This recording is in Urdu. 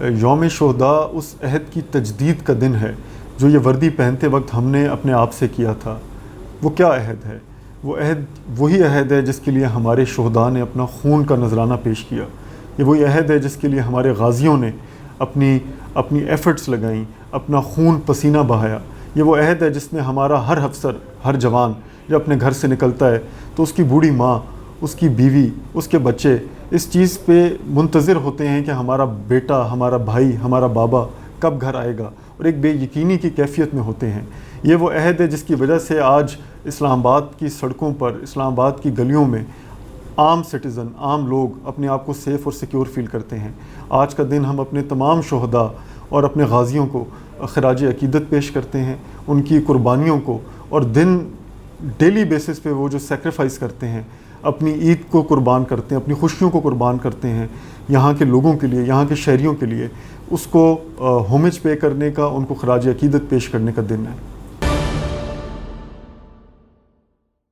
یوم شہداء اس عہد کی تجدید کا دن ہے جو یہ وردی پہنتے وقت ہم نے اپنے آپ سے کیا تھا۔ وہ کیا عہد ہے؟ وہ عہد وہی عہد ہے جس کے لیے ہمارے شہداء نے اپنا خون کا نذرانہ پیش کیا۔ یہ وہی عہد ہے جس کے لیے ہمارے غازیوں نے اپنی ایفرٹس لگائیں، اپنا خون پسینہ بہایا۔ یہ وہ عہد ہے جس میں ہمارا ہر افسر، ہر جوان جب اپنے گھر سے نکلتا ہے تو اس کی بوڑھی ماں، اس کی بیوی، اس کے بچے اس چیز پہ منتظر ہوتے ہیں کہ ہمارا بیٹا، ہمارا بھائی، ہمارا بابا کب گھر آئے گا، اور ایک بے یقینی کی کیفیت میں ہوتے ہیں۔ یہ وہ عہد ہے جس کی وجہ سے آج اسلام آباد کی سڑکوں پر، اسلام آباد کی گلیوں میں عام سٹیزن، عام لوگ اپنے آپ کو سیف اور سیکیور فیل کرتے ہیں۔ آج کا دن ہم اپنے تمام شہداء اور اپنے غازیوں کو خراج عقیدت پیش کرتے ہیں، ان کی قربانیوں کو، اور ڈیلی بیسس پہ وہ جو سیکریفائس کرتے ہیں، اپنی عید کو قربان کرتے ہیں، اپنی خوشیوں کو قربان کرتے ہیں یہاں کے لوگوں کے لیے، یہاں کے شہریوں کے لیے، اس کو ہومج پے کرنے کا، ان کو خراج عقیدت پیش کرنے کا دن ہے۔